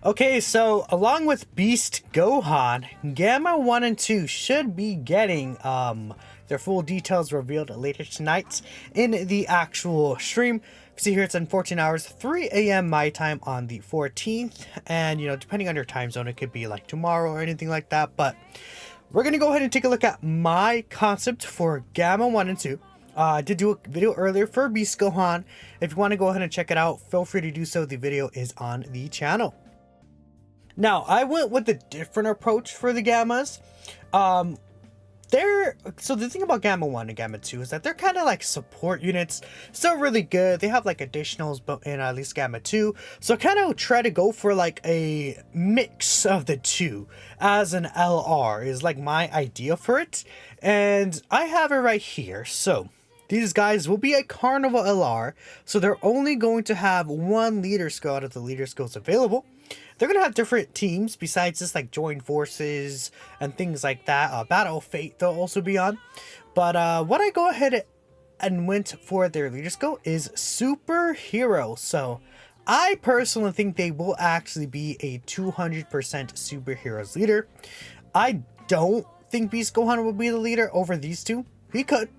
Okay, so along with Beast Gohan, Gamma 1 and 2 should be getting their full details revealed later tonight in the actual stream. See here, it's in 14 hours, 3 a.m. my time on the 14th, and depending on your time zone, it could be like tomorrow or anything like that. But we're gonna go ahead and take a look at my concept for Gamma 1 and 2. I did do a video earlier for Beast Gohan. If you want to go ahead and check it out, feel free to do so. The video is on the channel. Now, I went with a different approach for the Gammas. So the thing about Gamma 1 and Gamma 2 is that they're kind of like support units. Still really good. They have like additionals built in at least Gamma 2. So kind of try to go for like a mix of the two as an LR is like my idea for it. And I have it right here. So these guys will be a Carnival LR. So they're only going to have one leader skill out of the leader skills available. They're going to have different teams besides just like join forces and things like that. Battle Fate they'll also be on. But what I go ahead and went for their leader skill is superhero. So I personally think they will actually be a 200% superheroes leader. I don't think Beast Gohan will be the leader over these two. He could.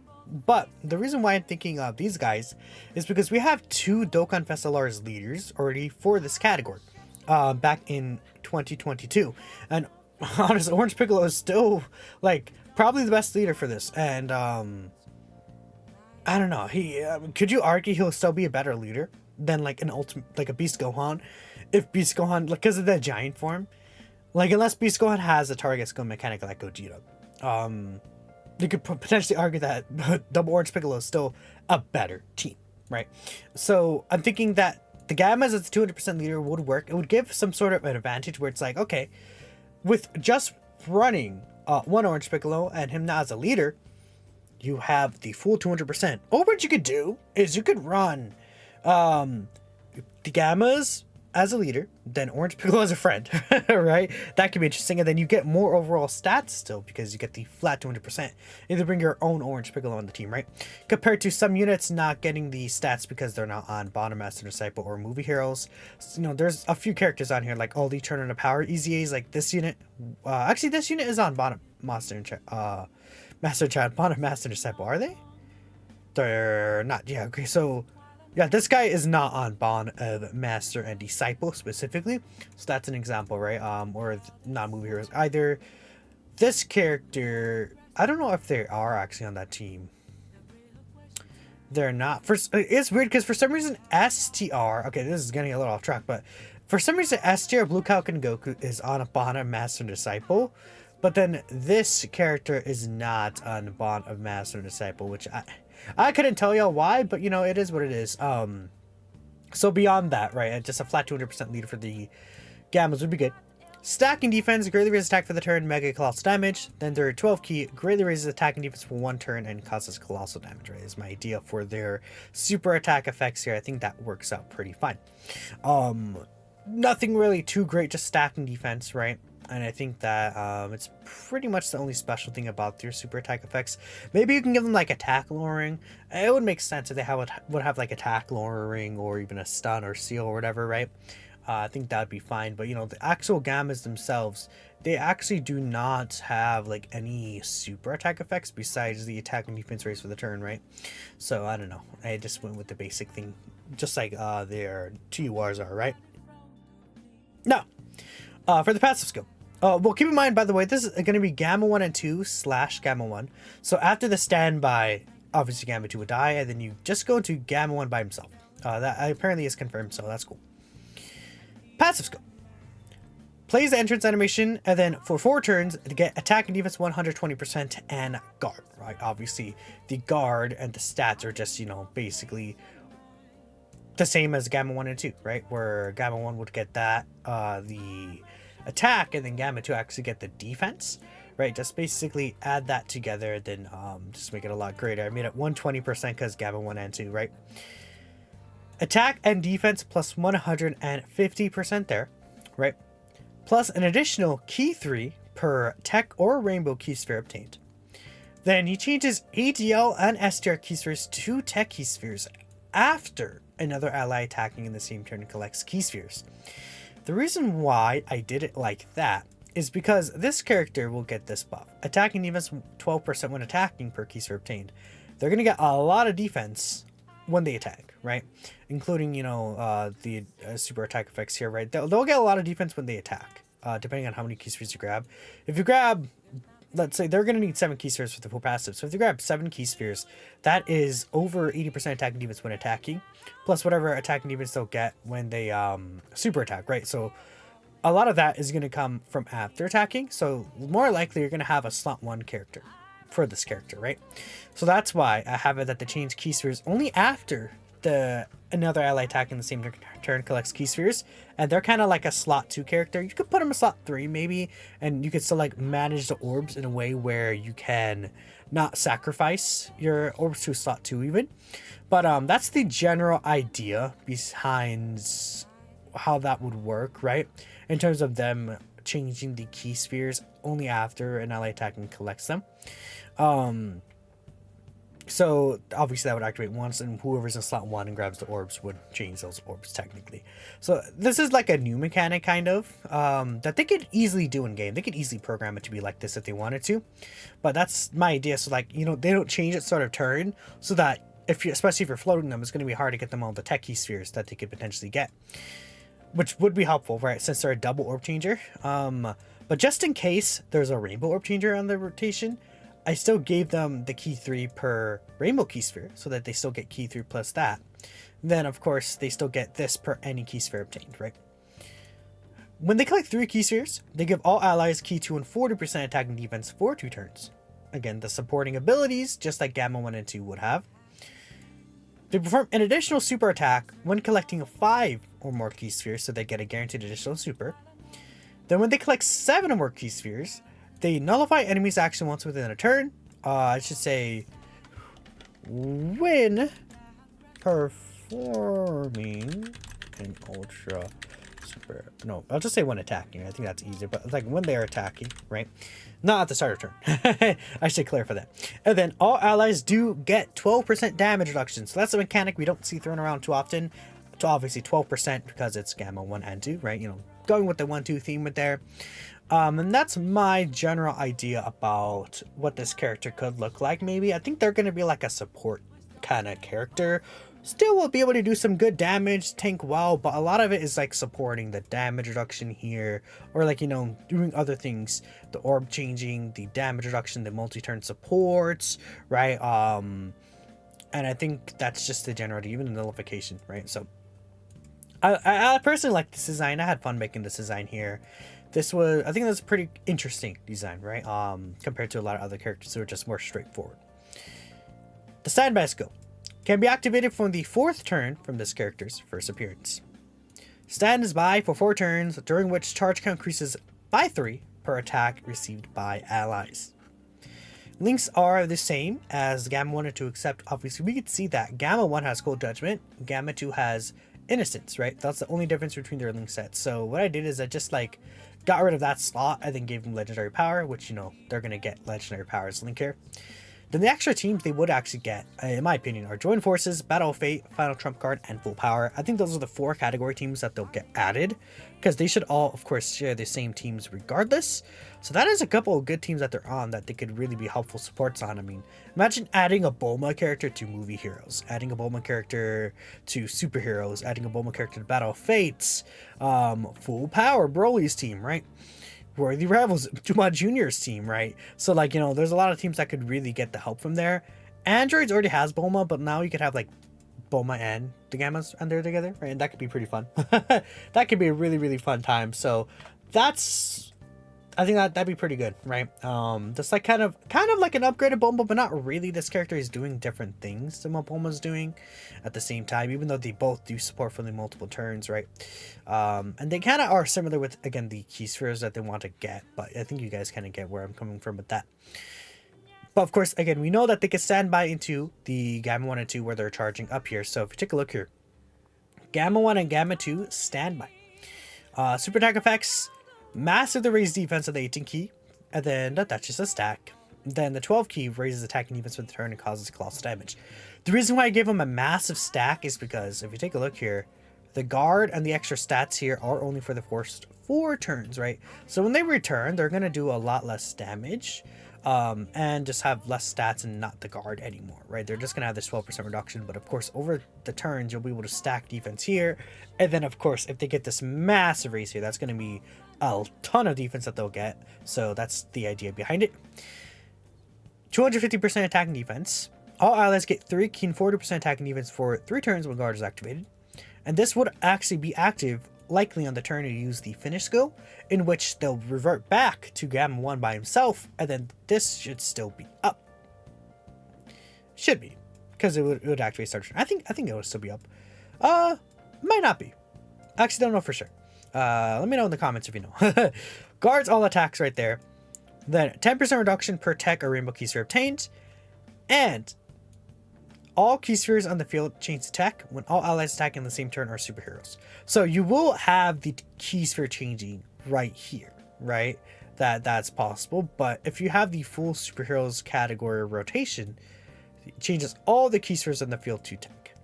But the reason why I'm thinking of these guys is because we have two Dokkan Fest LR's leaders already for this category. Back in 2022, and honestly, Orange Piccolo is still like probably the best leader for this. And I don't know, could you argue he'll still be a better leader than like an ultimate, like a Beast Gohan, if Beast Gohan, like, because of the giant form, like unless Beast Gohan has a target skill mechanic like Gogeta, you could potentially argue that Double Orange Piccolo is still a better team, right? So I'm thinking that the Gammas as a 200% leader would work. It would give some sort of an advantage where it's like, okay, with just running one Orange Piccolo and him now as a leader, you have the full 200%. Or what you could do is you could run the Gammas as a leader, then Orange Piccolo as a friend, right? That could be interesting. And then you get more overall stats still because you get the flat 200%. Either bring your own Orange Piccolo on the team, right? Compared to some units not getting the stats because they're not on Bottom Master Disciple or Movie Heroes. So, there's a few characters on here like all the Turn into Power EZAs, like this unit. Actually, this unit is on Bottom Master Bottom Master Disciple, are they? They're not. Yeah, okay, so yeah, this guy is not on Bond of Master and Disciple specifically. So that's an example, right? Or not movie heroes. Either this character, I don't know if they are actually on that team. They're not. It's weird because for some reason STR, okay, this is getting a little off track, but for some reason STR Blue Falcon Goku is on a Bond of Master and Disciple. But then this character is not on Bond of Master and Disciple, which I couldn't tell y'all why, but it is what it is. So beyond that, right, just a flat 200% leader for the Gammas would be good. Stacking defense greatly raises attack for the turn, mega colossal damage. Then their 12 key greatly raises attack and defense for one turn and causes colossal damage, right? Is my idea for their super attack effects here. I think that works out pretty fine. Nothing really too great, just stacking defense, right? And I think that it's pretty much the only special thing about their super attack effects. Maybe you can give them like attack lowering. It would make sense if they would have like attack lowering or even a stun or seal or whatever, right? I think that'd be fine. But the actual Gammas themselves, they actually do not have like any super attack effects besides the attack and defense raise for the turn, right? So I don't know. I just went with the basic thing, just like their TURs are, right? Now, for the passive skill. Well, keep in mind, by the way, this is going to be Gamma 1 and 2 / Gamma 1. So after the standby, obviously Gamma 2 would die, and then you just go to Gamma 1 by himself. That apparently is confirmed, so that's cool. Passive skill. Plays the entrance animation, and then for 4 turns, to get attack and defense 120% and guard, right? Obviously, the guard and the stats are just, basically the same as Gamma 1 and 2, right? Where Gamma 1 would get that, the attack, and then Gamma 2 actually get the defense, right? Just basically add that together, then just make it a lot greater. I made it 120% because Gamma 1 and 2, right? Attack and defense plus 150% there, right? Plus an additional key 3 per tech or rainbow key sphere obtained. Then he changes ADL and STR key spheres to tech key spheres after another ally attacking in the same turn collects key spheres. The reason why I did it like that is because this character will get this buff. Attacking defense 12% when attacking per key sphere obtained. They're going to get a lot of defense when they attack, right? Including, you know, the super attack effects here, right? They'll get a lot of defense when they attack, depending on how many key spheres you grab. If you grab, let's say they're going to need 7 key spheres for the full passive. So if you grab 7 key spheres, that is over 80% attacking defense when attacking, plus whatever attacking defense they'll get when they super attack, right? So a lot of that is going to come from after attacking. So more likely you're going to have a slot 1 character for this character, right? So that's why I have it that they change key spheres only after another ally attacking the same turn collects key spheres, and they're kind of like a slot 2 character. You could put them in slot 3 maybe, and you could still like manage the orbs in a way where you can not sacrifice your orbs to slot 2 even. But that's the general idea behind how that would work, right? In terms of them changing the key spheres only after an ally attacking collects them. So obviously that would activate once, and whoever's in slot 1 and grabs the orbs would change those orbs technically. So this is like a new mechanic kind of that they could easily do in game. They could easily program it to be like this if they wanted to, but that's my idea. So like, you know, they don't change it sort of turn, so that especially if you're floating them, it's going to be hard to get them all the tech key spheres that they could potentially get, which would be helpful, right? Since they're a double orb changer. But just in case there's a rainbow orb changer on the rotation, I still gave them the key 3 per rainbow key sphere, so that they still get key 3 plus that. Then of course they still get this per any key sphere obtained, right? When they collect 3 key spheres, they give all allies key 2 and 40% attacking defense for 2 turns. Again, the supporting abilities, just like Gamma 1 and 2 would have. They perform an additional super attack when collecting 5 or more key spheres, so they get a guaranteed additional super. Then when they collect 7 or more key spheres, they nullify enemies' action once within a turn. I should say, when performing an ultra super. No, I'll just say when attacking. I think that's easier, but like when they are attacking, right? Not at the start of turn. I should clarify that. And then all allies do get 12% damage reduction. So that's a mechanic we don't see thrown around too often. So obviously 12% because it's Gamma 1 and 2, right? You know, going with the 1-2 theme with there. And that's my general idea about what this character could look like. Maybe I think they're going to be like a support kind of character. Still will be able to do some good damage, tank well, but a lot of it is like supporting the damage reduction here, or like, you know, doing other things, the orb changing, the damage reduction, the multi-turn supports, right? And I think that's just the general, even the nullification, right? So I personally like this design. I had fun making this design here. I think that's a pretty interesting design, right? Compared to a lot of other characters who are just more straightforward. The standby skill can be activated from the 4th turn from this character's first appearance. Stands by for 4 turns, during which charge count increases by 3 per attack received by allies. Links are the same as Gamma 1 and 2, except obviously we could see that Gamma 1 has Cold Judgment, Gamma 2 has Innocence, right? That's the only difference between their link sets. So what I did is I just like got rid of that slot and then gave them legendary power, which, you know, they're going to get legendary power as link here. Then the extra teams they would actually get, in my opinion, are Join Forces, Battle of Fate, Final Trump Card, and Full Power. I think those are the 4 category teams that they'll get added, because they should all, of course, share the same teams regardless. So that is a couple of good teams that they're on that they could really be helpful supports on. I mean, imagine adding a Bulma character to movie heroes, adding a Bulma character to superheroes, adding a Bulma character to Battle of Fates, Full Power, Broly's team, right? Worthy Rivals, Duma Jr.'s team, right? So, like, you know, there's a lot of teams that could really get the help from there. Androids already has Bulma, but now you could have, like, Bulma and the Gamas under together, right? And that could be pretty fun. That could be a really, really fun time. So, I think that'd be pretty good, right? Just like kind of like an upgraded Bulma, but not really. This character is doing different things than what Bulma's doing at the same time, even though they both do support for the multiple turns, right? And they kind of are similar with, again, the key spheres that they want to get, but I think you guys kind of get where I'm coming from with that. But of course, again, we know that they can stand by into the Gamma 1 and 2 where they're charging up here. So if you take a look here, Gamma 1 and Gamma 2 standby. Super attack effects, massively raise defense of the 18 key, and then that's just a stack. Then the 12 key raises attacking defense for the turn and causes colossal damage. The reason why I gave them a massive stack is because if you take a look here, The guard and the extra stats here are only for the first 4 turns, right? So when they return, they're going to do a lot less damage and just have less stats and not the guard anymore, right? They're just going to have this 12% reduction. But of course, over the turns, you'll be able to stack defense here. And then, of course, if they get this massive raise here, that's going to be a ton of defense that they'll get. So that's the idea behind it. 250% attack and defense. All allies get 3 keen 40% attack and defense for 3 turns when guard is activated. And this would actually be active likely on the turn you use the finish skill, in which they'll revert back to Gamma 1 by himself, and then this should still be up. Should be, because it would activate start turn. I think it would still be up. Might not be. Actually, don't know for sure. Let me know in the comments if you know. Guards all attacks right there. Then 10% reduction per tech or rainbow key sphere obtained, and all key spheres on the field change attack when all allies attacking the same turn are superheroes. So you will have the key sphere changing right here, right? That's possible. But if you have the full superheroes category rotation, it changes all the key spheres on the field to tech,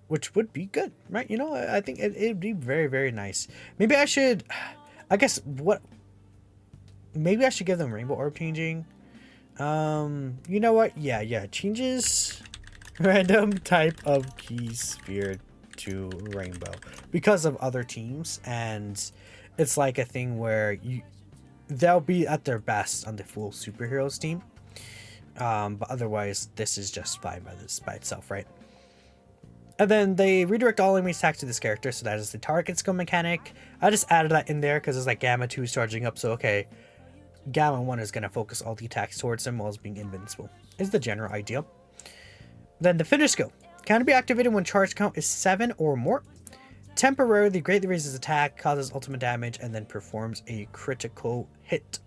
which would be good, right? You know, I think it'd be very, very nice. Maybe I should, maybe I should give them rainbow orb changing. You know what? Yeah, changes random type of key sphere to rainbow because of other teams, and it's like a thing where they'll be at their best on the full superheroes team. But otherwise, this is just fine by itself, right? And then they redirect all enemies attacks to this character, so that is the target skill mechanic. I just added that in there because it's like Gamma 2 is charging up, so okay. Gamma 1 is going to focus all the attacks towards him while being invincible, is the general idea. Then the finish skill can be activated when charge count is 7 or more. Temporarily greatly raises attack, causes ultimate damage, and then performs a critical hit.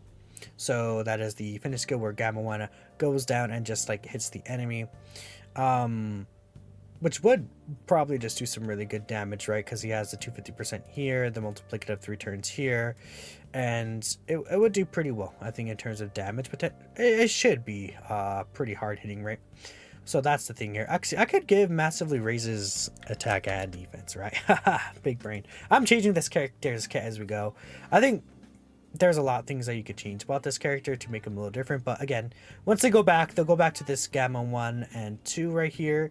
So that is the finish skill where Gamma 1 goes down and just like hits the enemy. Which would probably just do some really good damage, right? Because he has the 250% here, the multiplicative 3 turns here, and it would do pretty well, I think, in terms of damage. But it should be pretty hard hitting, right? So that's the thing here. Actually, I could give massively raises attack and defense, right? Big brain. I'm changing this character's as we go. I think there's a lot of things that you could change about this character to make him a little different, but again, once they go back, they'll go back to this Gamma 1 and 2 right here,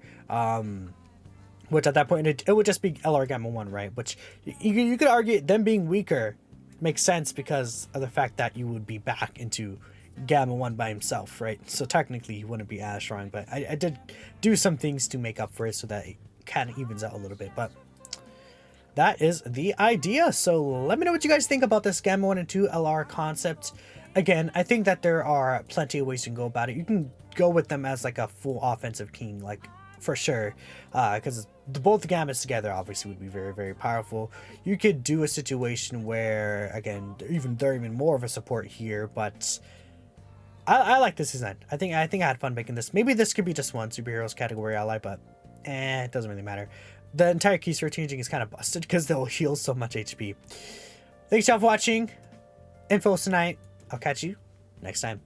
which at that point it would just be LR Gamma 1, right? Which you could argue them being weaker makes sense because of the fact that you would be back into Gamma 1 by himself, right? So technically he wouldn't be as strong, but I did do some things to make up for it so that it kind of evens out a little bit, but that is the idea. So let me know what you guys think about this Gamma 1 and 2 LR concept. Again, I think that there are plenty of ways you can go about it. You can go with them as like a full offensive king, like for sure, because both the Gammas together obviously would be very, very powerful. You could do a situation where, again, they're even more of a support here, but I like this design. I think I had fun making this. Maybe this could be just one superheroes category ally, but it doesn't really matter. The entire key sphere changing is kind of busted because they'll heal so much HP. Thanks y'all for watching. Info tonight. I'll catch you next time.